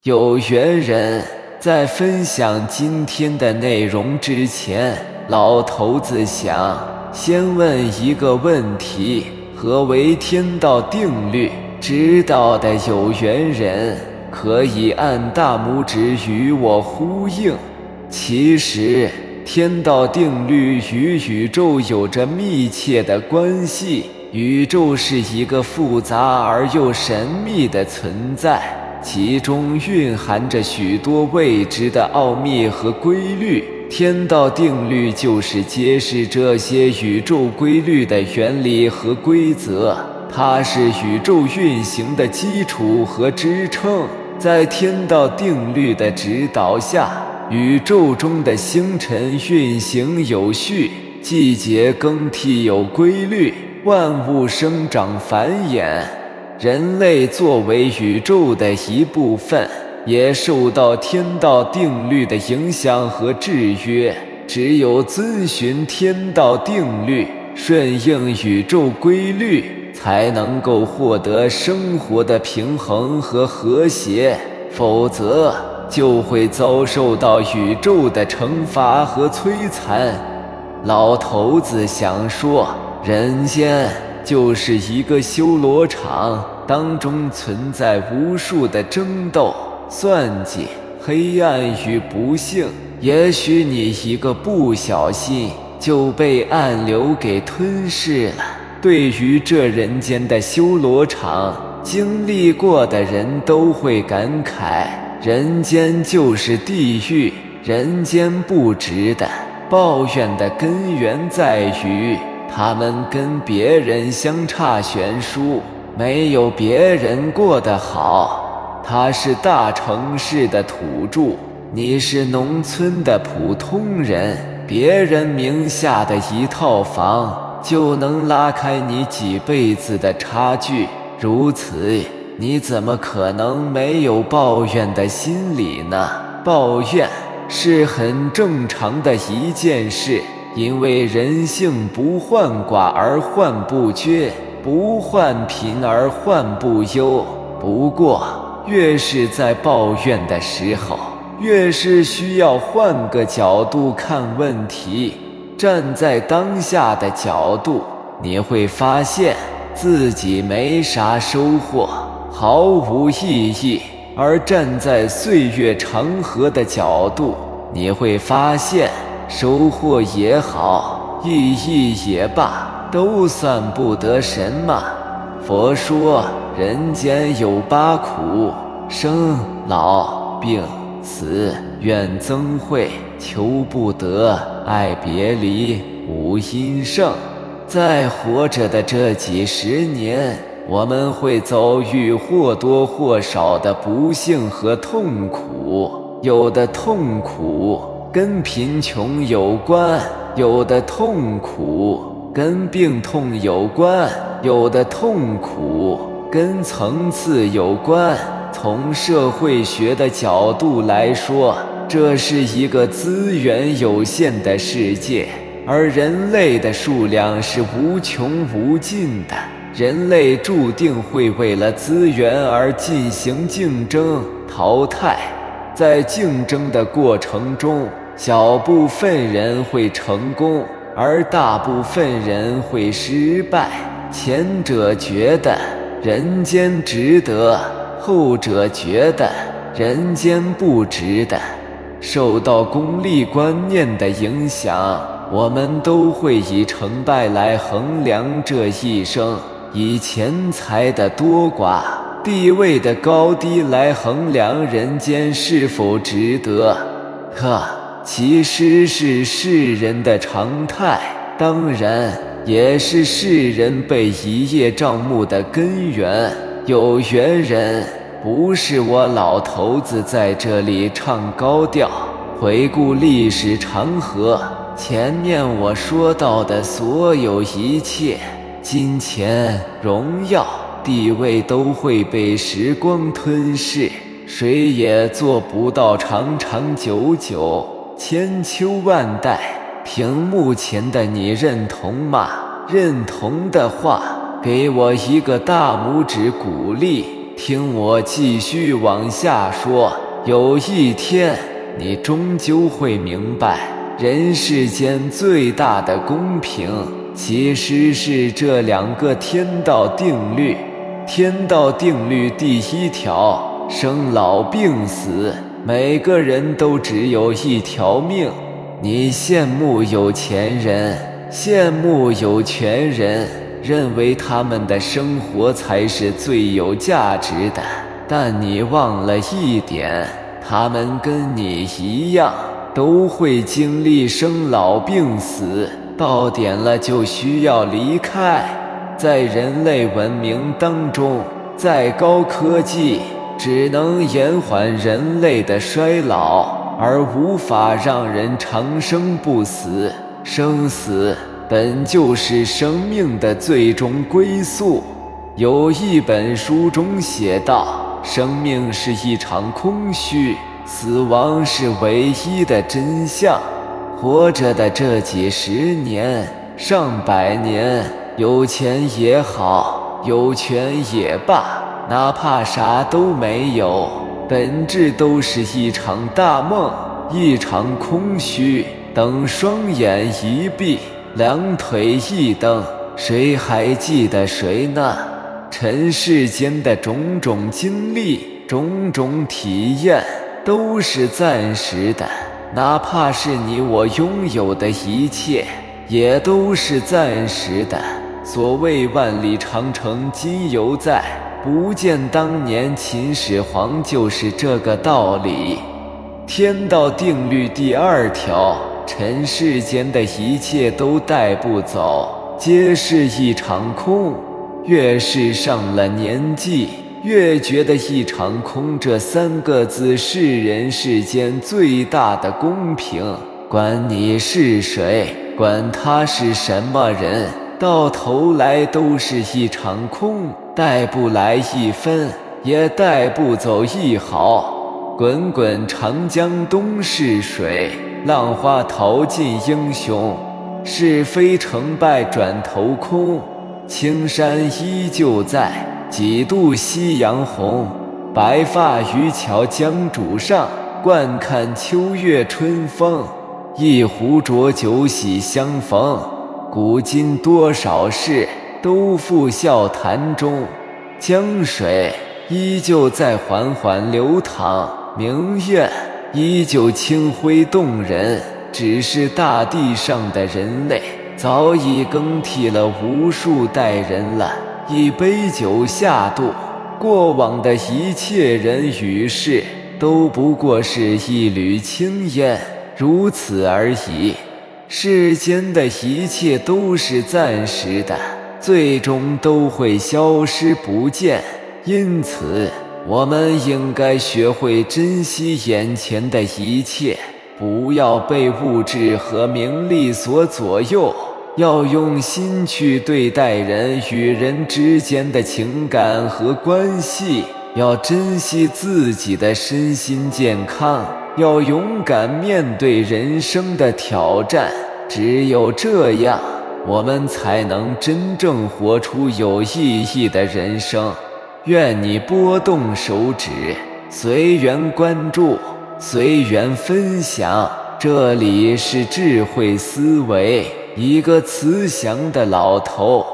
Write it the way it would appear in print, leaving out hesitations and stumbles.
有缘人，在分享今天的内容之前，老头子想先问一个问题：何为天道定律？知道的有缘人可以按大拇指与我呼应。其实，天道定律与宇宙有着密切的关系。宇宙是一个复杂而又神秘的存在，其中蕴含着许多未知的奥秘和规律。天道定律就是揭示这些宇宙规律的原理和规则，它是宇宙运行的基础和支撑。在天道定律的指导下，宇宙中的星辰运行有序，季节更替有规律，万物生长繁衍。人类作为宇宙的一部分，也受到天道定律的影响和制约。只有遵循天道定律，顺应宇宙规律，才能够获得生活的平衡和和谐，否则就会遭受到宇宙的惩罚和摧残。老头子想说，人间就是一个修罗场，当中存在无数的争斗、算计、黑暗与不幸。也许你一个不小心就被暗流给吞噬了。对于这人间的修罗场，经历过的人都会感慨，人间就是地狱，人间不值得。抱怨的根源在于他们跟别人相差悬殊，没有别人过得好。他是大城市的土著，你是农村的普通人，别人名下的一套房就能拉开你几辈子的差距，如此你怎么可能没有抱怨的心理呢？抱怨是很正常的一件事，因为人性不患寡而患不缺，不患贫而患不忧。不过，越是在抱怨的时候，越是需要换个角度看问题。站在当下的角度，你会发现自己没啥收获，毫无意义。而站在岁月长河的角度，你会发现收获也好，意义也罢，都算不得什么。佛说人间有八苦：生、老、病、死、怨憎会、求不得、爱别离、无阴盛。在活着的这几十年，我们会遭遇或多或少的不幸和痛苦，有的痛苦跟贫穷有关，有的痛苦跟病痛有关，有的痛苦跟层次有关。从社会学的角度来说，这是一个资源有限的世界，而人类的数量是无穷无尽的。人类注定会为了资源而进行竞争、淘汰。在竞争的过程中，小部分人会成功，而大部分人会失败。前者觉得人间值得，后者觉得人间不值得。受到功利观念的影响，我们都会以成败来衡量这一生，以钱财的多寡、地位的高低来衡量人间是否值得。可其实是世人的常态，当然也是世人被一叶障目的根源。有缘人，不是我老头子在这里唱高调。回顾历史长河，前面我说到的所有一切，金钱、荣耀、地位都会被时光吞噬，谁也做不到长长久久、千秋万代。屏幕前的你认同吗？认同的话，给我一个大拇指鼓励。听我继续往下说。有一天，你终究会明白，人世间最大的公平，其实是这2个天道定律。天道定律第1条：生老病死，每个人都只有1条命。你羡慕有钱人，羡慕有权人，认为他们的生活才是最有价值的，但你忘了一点，他们跟你一样，都会经历生老病死，到点了就需要离开。在人类文明当中，再高科技只能延缓人类的衰老，而无法让人长生不死。生死本就是生命的最终归宿。有一本书中写道，生命是一场空虚，死亡是唯一的真相。活着的这几十年、上百年，有钱也好，有权也罢，哪怕啥都没有，本质都是一场大梦，一场空虚。等双眼一闭，两腿一蹬，谁还记得谁呢？尘世间的种种经历，种种体验，都是暂时的，哪怕是你我拥有的一切，也都是暂时的。所谓万里长城今犹在，不见当年秦始皇，就是这个道理。天道定律第2条：尘世间的一切都带不走，皆是一场空。越是上了年纪，越觉得一场空这3个字是人世间最大的公平。管你是谁，管他是什么人，到头来都是一场空，带不来1分，也带不走1毫。滚滚长江东逝水，浪花淘尽英雄。是非成败转头空，青山依旧在，几度夕阳红。白发渔樵江渚上，惯看秋月春风。一壶浊酒喜相逢，古今多少事，都付笑谈中。江水依旧在缓缓流淌，明月依旧清辉动人，只是大地上的人类早已更替了无数代人了。一杯酒下肚，过往的一切人与事，都不过是一缕青烟，如此而已。世间的一切都是暂时的，最终都会消失不见。因此，我们应该学会珍惜眼前的一切，不要被物质和名利所左右，要用心去对待人与人之间的情感和关系，要珍惜自己的身心健康，要勇敢面对人生的挑战。只有这样，我们才能真正活出有意义的人生。愿你拨动手指，随缘关注，随缘分享。这里是智慧思维，一个慈祥的老头。